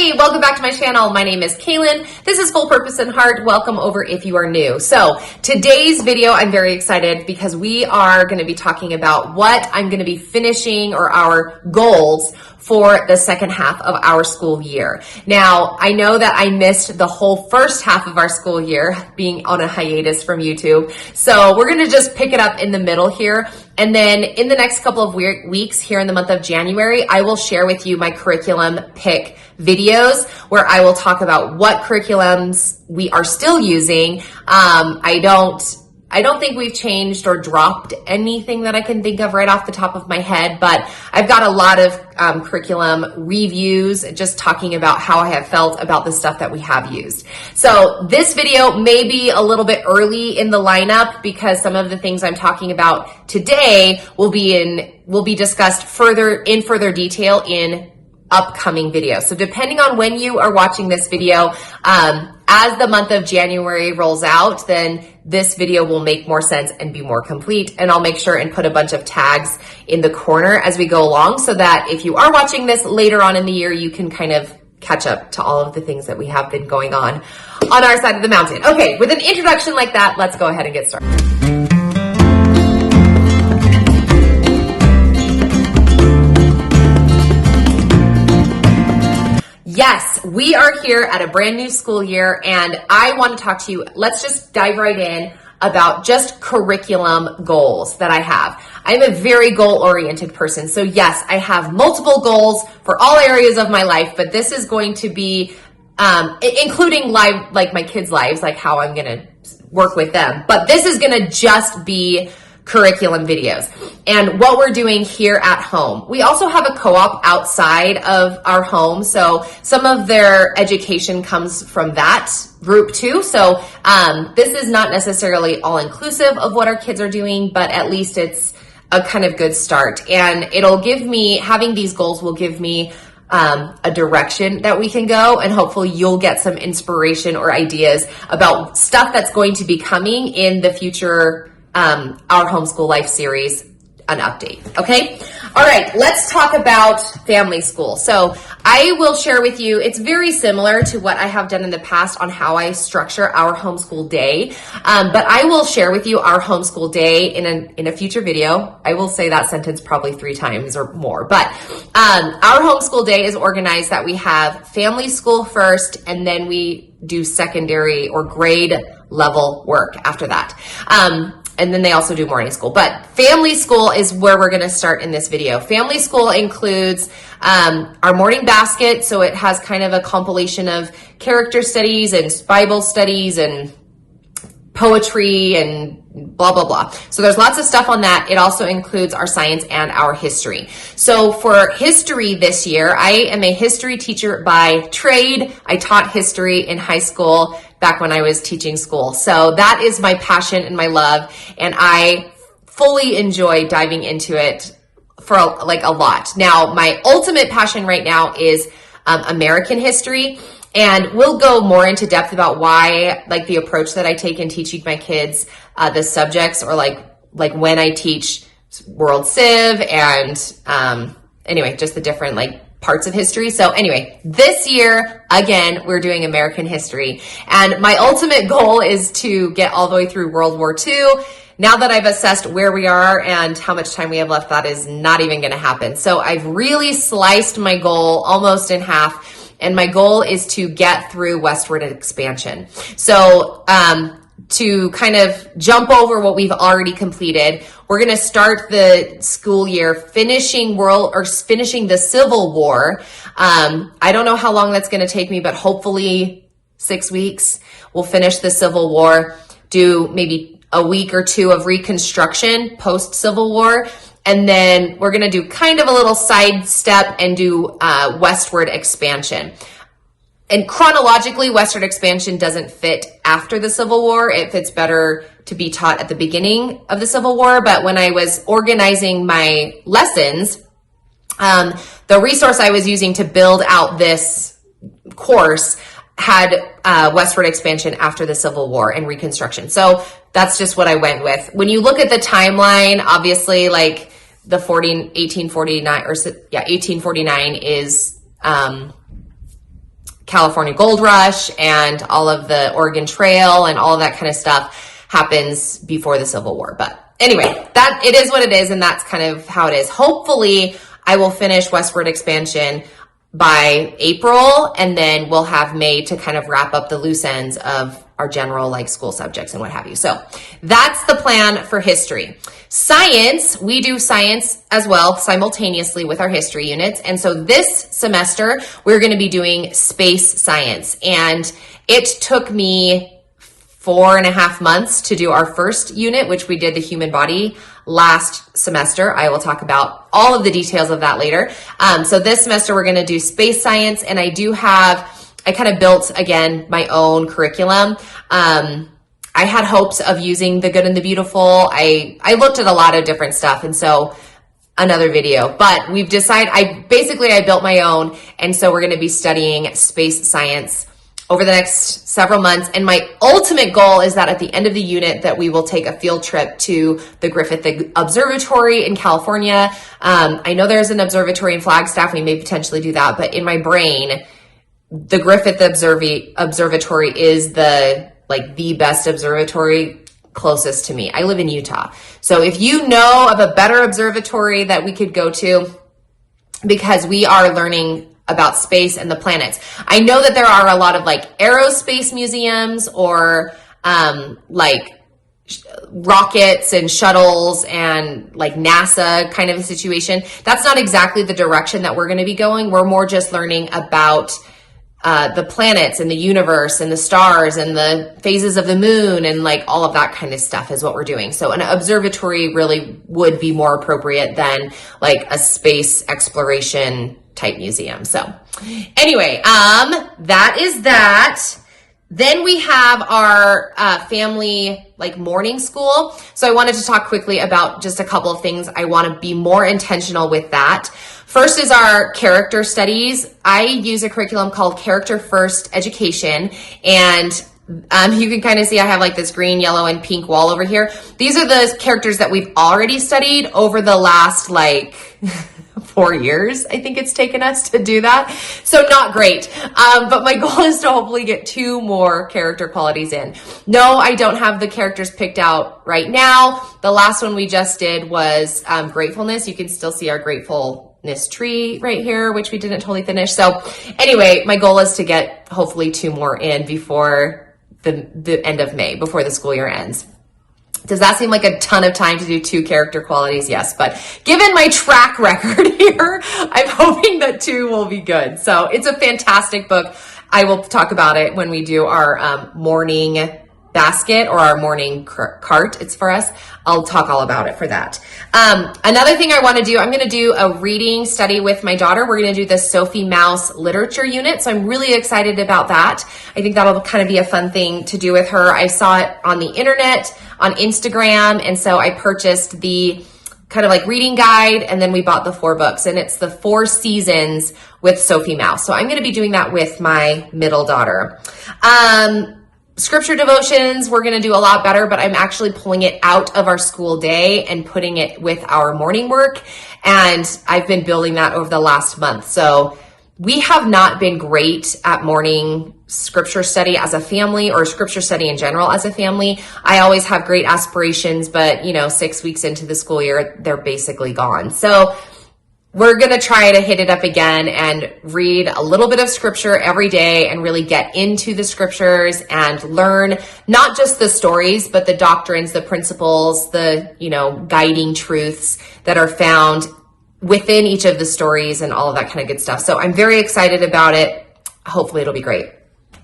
Hey, welcome back to my channel. My name is Kaylin. This is Full Purpose and Heart. Welcome over if you are new. So today's video, I'm very excited because we are going to be talking about what I'm going to be finishing or our goals for the second half of our school year. Now, I know that I missed the whole first half of our school year being on a hiatus from YouTube. So we're going to just pick it up in the middle here. And then in the next couple of weeks here in the month of January, I will share with you my curriculum pick videos where I will talk about what curriculums we are still using. I don't think we've changed or dropped anything that I can think of right off the top of my head, but I've got a lot of curriculum reviews, just talking about how I have felt about the stuff that we have used. So this video may be a little bit early in the lineup because some of the things I'm talking about today will be discussed in further detail in upcoming videos. So depending on when you are watching this video, as the month of January rolls out, then this video will make more sense and be more complete. And I'll make sure and put a bunch of tags in the corner as we go along so that if you are watching this later on in the year, you can kind of catch up to all of the things that we have been going on our side of the mountain. Okay, with an introduction like that, let's go ahead and get started. Yes, we are here at a brand new school year and I want to talk to you. Let's just dive right in about just curriculum goals that I have. I'm a very goal-oriented person. So yes, I have multiple goals for all areas of my life, but this is going to be, including like my kids' lives, like how I'm going to work with them. But this is going to just be curriculum videos and what we're doing here at home. We also have a co-op outside of our home, so some of their education comes from that group too. So this is not necessarily all inclusive of what our kids are doing, but at least it's a kind of good start. And it'll give me, having these goals will give me a direction that we can go, and hopefully you'll get some inspiration or ideas about stuff that's going to be coming in the future, our Homeschool Life series, an update. Okay. All right. Let's talk about family school. So I will share with you, it's very similar to what I have done in the past on how I structure our homeschool day. But I will share with you our homeschool day in a future video. I will say that sentence probably 3 times or more, but, our homeschool day is organized that we have family school first, and then we do secondary or grade level work after that. And then they also do morning school, but family school is where we're going to start in this video. Family school includes our morning basket. So it has kind of a compilation of character studies and Bible studies and poetry and blah, blah, blah. So there's lots of stuff on that. It also includes our science and our history. So for history this year, I am a history teacher by trade. I taught history in high school back when I was teaching school. So that is my passion and my love. And I fully enjoy diving into it for a lot. Now, my ultimate passion right now is American history. And we'll go more into depth about why, like the approach that I take in teaching my kids the subjects, or like when I teach World Civ and anyway, just the different parts of history. So anyway, this year, again, we're doing American history. And my ultimate goal is to get all the way through World War II. Now that I've assessed where we are and how much time we have left, that is not even going to happen. So I've really sliced my goal almost in half. And my goal is to get through westward expansion. So to kind of jump over what we've already completed, we're going to start the school year finishing the Civil War. I don't know how long that's going to take me, but hopefully 6 weeks. We'll finish the Civil War, do maybe a week or 2 of Reconstruction post Civil War. And then we're going to do kind of a little sidestep and do westward expansion. And chronologically, westward expansion doesn't fit after the Civil War. It fits better to be taught at the beginning of the Civil War. But when I was organizing my lessons, the resource I was using to build out this course had westward expansion after the Civil War and Reconstruction. So that's just what I went with. When you look at the timeline, obviously, the 1849 is California Gold Rush and all of the Oregon Trail and all of that kind of stuff happens before the Civil War. But anyway, that it is what it is, and that's kind of how it is. Hopefully, I will finish westward expansion by April, and then we'll have May to kind of wrap up the loose ends of our general like school subjects and what have you. So that's the plan for history. Science, we do science as well simultaneously with our history units. And so this semester, we're going to be doing space science. And it took me 4.5 months to do our first unit, which we did the human body last semester. I will talk about all of the details of that later. So this semester we're going to do space science, and I kind of built again my own curriculum. I had hopes of using the good and the beautiful. I looked at a lot of different stuff, and so another video, but we've decided I built my own, and so we're going to be studying space science over the next several months. And my ultimate goal is that at the end of the unit that we will take a field trip to the Griffith Observatory in California. I know there's an observatory in Flagstaff. We may potentially do that, but in my brain, the Griffith Observatory is the best observatory closest to me. I live in Utah. So if you know of a better observatory that we could go to, because we are learning about space and the planets. I know that there are a lot of aerospace museums or rockets and shuttles and NASA kind of a situation. That's not exactly the direction that we're going to be going. We're more just learning about the planets and the universe and the stars and the phases of the moon and all of that kind of stuff is what we're doing. So an observatory really would be more appropriate than a space exploration type museum. So anyway, that is that. Then we have our family morning school. So I wanted to talk quickly about just a couple of things. I want to be more intentional with that. First is our character studies. I use a curriculum called Character First Education, and you can kind of see I have this green, yellow, and pink wall over here. These are the characters that we've already studied over the last 4 years. I think it's taken us to do that. So not great. But my goal is to hopefully get 2 more character qualities in. No, I don't have the characters picked out right now. The last one we just did was gratefulness. You can still see our gratefulness tree right here, which we didn't totally finish. So anyway, my goal is to get hopefully 2 more in before the end of May, before the school year ends. Does that seem like a ton of time to do 2 character qualities? Yes, but given my track record here, I'm hoping that 2 will be good. So it's a fantastic book. I will talk about it when we do our morning basket or our morning cart. It's for us. I'll talk all about it for that. Another thing I want to do, I'm going to do a reading study with my daughter. We're going to do the Sophie Mouse literature unit. So I'm really excited about that. I think that'll kind of be a fun thing to do with her. I saw it on the internet, on Instagram. And so I purchased the kind of reading guide, and then we bought the 4 books, and it's the 4 seasons with Sophie Mouse. So I'm going to be doing that with my middle daughter. Scripture devotions, we're going to do a lot better, but I'm actually pulling it out of our school day and putting it with our morning work. And I've been building that over the last month. So we have not been great at morning scripture study as a family, or scripture study in general as a family. I always have great aspirations, but 6 weeks into the school year, they're basically gone. So we're going to try to hit it up again and read a little bit of scripture every day and really get into the scriptures and learn not just the stories, but the doctrines, the principles, the, guiding truths that are found within each of the stories and all of that kind of good stuff. So I'm very excited about it. Hopefully it'll be great.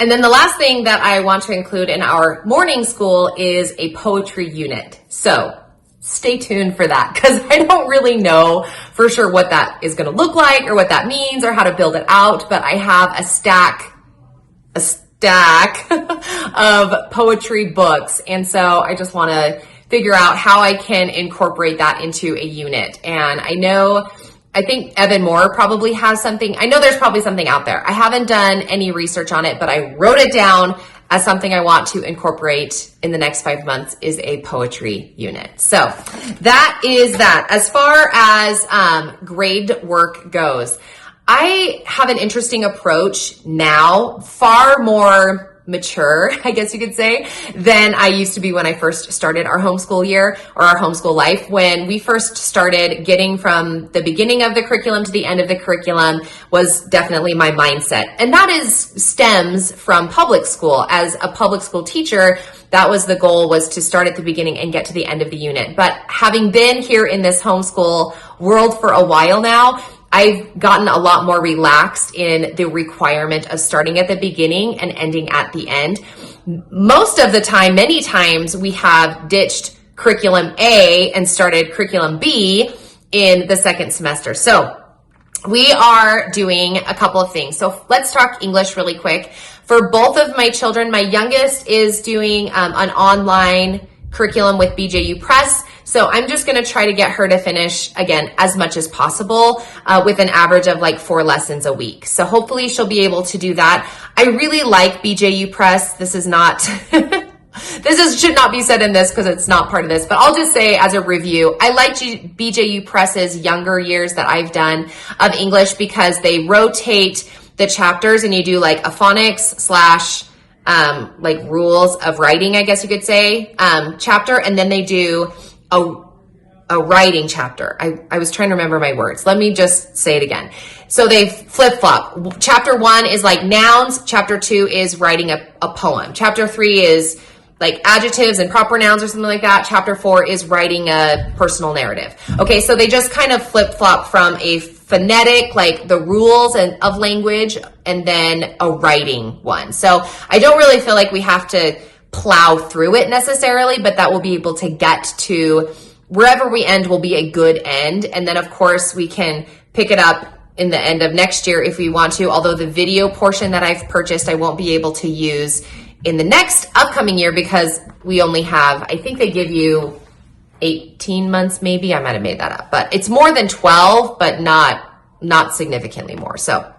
And then the last thing that I want to include in our morning school is a poetry unit. So stay tuned for that, because I don't really know for sure what that is going to look like or what that means or how to build it out. But I have a stack of poetry books. And so I just want to figure out how I can incorporate that into a unit. And I think Evan Moore probably has something. I know there's probably something out there. I haven't done any research on it, but I wrote it down as something I want to incorporate in the next 5 months is a poetry unit. So that is that. As far as grade work goes, I have an interesting approach now, far more mature, I guess you could say, than I used to be when I first started our homeschool year or our homeschool life. When we first started, getting from the beginning of the curriculum to the end of the curriculum was definitely my mindset. And that stems from public school. As a public school teacher, that was the goal, was to start at the beginning and get to the end of the unit. But having been here in this homeschool world for a while now, I've gotten a lot more relaxed in the requirement of starting at the beginning and ending at the end. Most of the time, many times, we have ditched curriculum A and started curriculum B in the second semester. So we are doing a couple of things. So let's talk English really quick. For both of my children, my youngest is doing an online curriculum with BJU Press. So I'm just going to try to get her to finish, again, as much as possible with an average of like 4 lessons a week. So hopefully she'll be able to do that. I really like BJU Press. This is not, should not be said in this because it's not part of this, but I'll just say as a review, I like BJU Press's younger years that I've done of English because they rotate the chapters and you do like a phonics / like rules of writing, I guess you could say, chapter, and then they do a writing chapter. I was trying to remember my words. Let me just say it again. So they flip-flop. Chapter 1 is like nouns. Chapter 2 is writing a poem. Chapter 3 is like adjectives and proper nouns or something like that. Chapter 4 is writing a personal narrative. Okay, so they just kind of flip-flop from a phonetic, like the rules of language, and then a writing one. So I don't really feel like we have to plow through it necessarily, but that will be able to get to wherever we end will be a good end. And then of course we can pick it up in the end of next year if we want to, although the video portion that I've purchased, I won't be able to use in the next upcoming year because we only have, I think they give you 18 months maybe. I might have made that up, but it's more than 12, but not significantly more. So,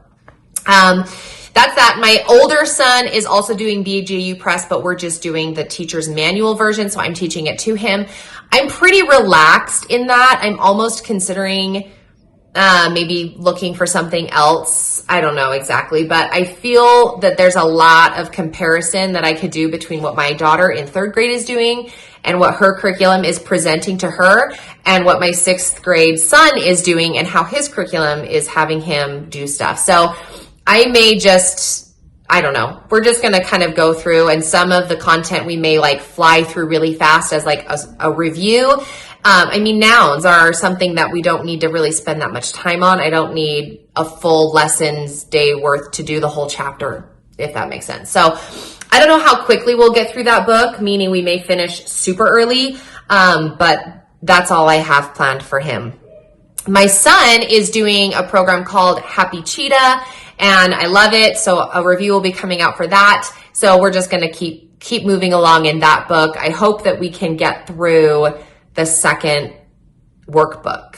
that's that. My older son is also doing BJU Press, but we're just doing the teacher's manual version. So I'm teaching it to him. I'm pretty relaxed in that. I'm almost considering maybe looking for something else. I don't know exactly, but I feel that there's a lot of comparison that I could do between what my daughter in 3rd grade is doing and what her curriculum is presenting to her and what my 6th grade son is doing and how his curriculum is having him do stuff. So I may just, I don't know, we're just going to kind of go through, and some of the content we may like fly through really fast as like a review. I mean, nouns are something that we don't need to really spend that much time on. I don't need a full lessons day worth to do the whole chapter, if that makes sense. So I don't know how quickly we'll get through that book, meaning we may finish super early, but that's all I have planned for him. My son is doing a program called Happy Cheetah, and I love it. So a review will be coming out for that. So we're just going to keep moving along in that book. I hope that we can get through the second workbook.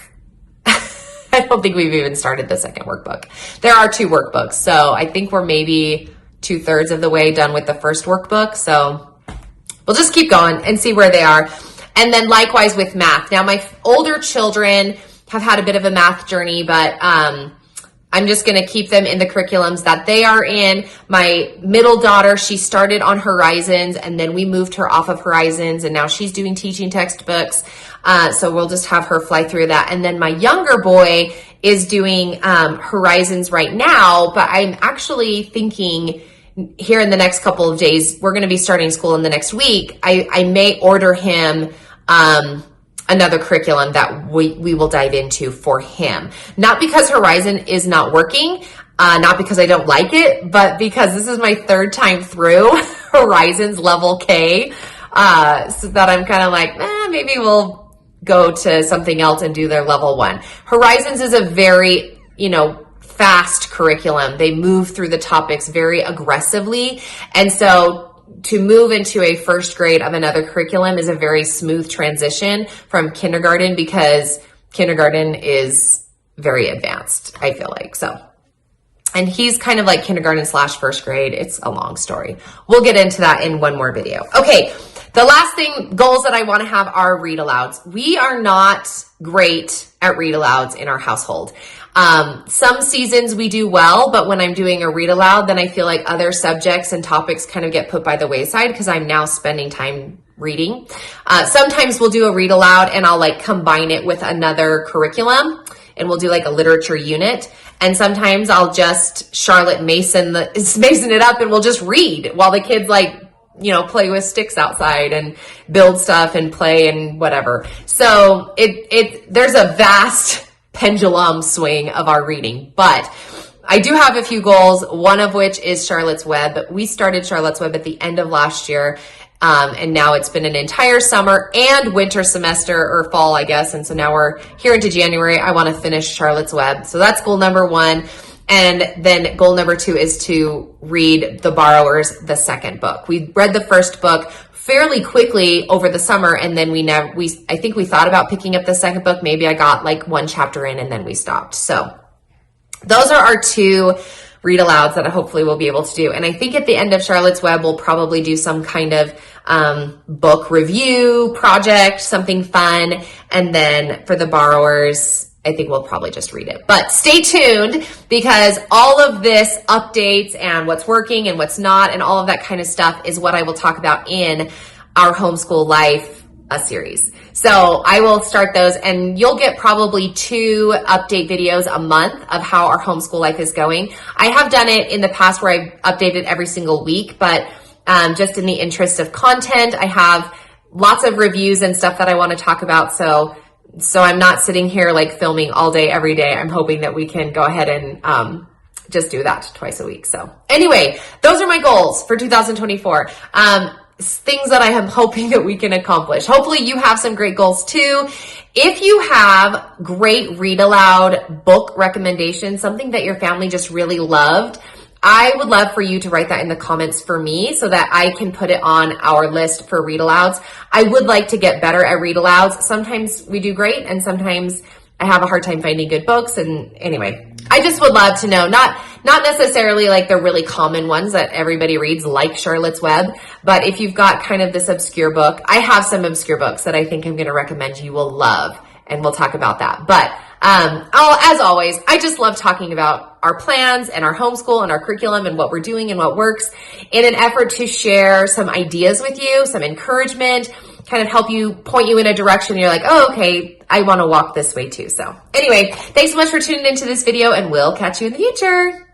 I don't think we've even started the second workbook. There are 2 workbooks. So I think we're maybe 2/3 of the way done with the first workbook. So we'll just keep going and see where they are. And then likewise with math. Now my older children have had a bit of a math journey, but I'm just going to keep them in the curriculums that they are in. My middle daughter, she started on Horizons and then we moved her off of Horizons and now she's doing teaching textbooks. So we'll just have her fly through that. And then my younger boy is doing Horizons right now, but I'm actually thinking here in the next couple of days, we're going to be starting school in the next week. I may order him another curriculum that we will dive into for him. Not because Horizon is not working, not because I don't like it, but because this is my 3rd time through Horizons level K, so that I'm kind of like, maybe we'll go to something else and do their level 1. Horizons is a very, fast curriculum. They move through the topics very aggressively. And so to move into a 1st grade of another curriculum is a very smooth transition from kindergarten because kindergarten is very advanced, I feel like. So, and he's kind of like kindergarten / 1st grade. It's a long story. We'll get into that in one more video. Okay. The last goals that I want to have are read alouds. We are not great at read alouds in our household. Some seasons we do well, but when I'm doing a read aloud, then I feel like other subjects and topics kind of get put by the wayside because I'm now spending time reading. Sometimes we'll do a read aloud and I'll like combine it with another curriculum and we'll do like a literature unit. And sometimes I'll just Charlotte Mason it up and we'll just read while the kids like, you know, play with sticks outside and build stuff and play and whatever. So there's a vast pendulum swing of our reading, but I do have a few goals, one of which is Charlotte's Web. We started Charlotte's Web at the end of last year. And now it's been an entire summer and winter semester or fall, I guess. And so now we're here into January. I want to finish Charlotte's Web. So that's goal number 1. And then goal number 2 is to read The Borrowers, the second book. We read the first book fairly quickly over the summer. And then I think we thought about picking up the second book. Maybe I got like 1 chapter in and then we stopped. So those are our 2 read alouds that I hopefully will be able to do. And I think at the end of Charlotte's Web, we'll probably do some kind of book review project, something fun. And then for The Borrowers, I think we'll probably just read it. But stay tuned because all of this updates and what's working and what's not and all of that kind of stuff is what I will talk about in our Homeschool Life series. So I will start those and you'll get probably 2 update videos a month of how our homeschool life is going. I have done it in the past where I've updated every single week, but just in the interest of content, I have lots of reviews and stuff that I want to talk about. So I'm not sitting here like filming all day, every day. I'm hoping that we can go ahead and just do that twice a week. So anyway, those are my goals for 2024. Things that I am hoping that we can accomplish. Hopefully you have some great goals too. If you have great read aloud book recommendations, something that your family just really loved, I would love for you to write that in the comments for me so that I can put it on our list for read alouds. I would like to get better at read alouds. Sometimes we do great and sometimes I have a hard time finding good books. And anyway, I just would love to know, not necessarily like the really common ones that everybody reads, like Charlotte's Web, but if you've got kind of this obscure book, I have some obscure books that I think I'm going to recommend you will love, and we'll talk about that. But as always, I just love talking about our plans and our homeschool and our curriculum and what we're doing and what works in an effort to share some ideas with you, some encouragement, kind of help you, point you in a direction. You're like, oh, okay, I want to walk this way too. So anyway, thanks so much for tuning into this video and we'll catch you in the future.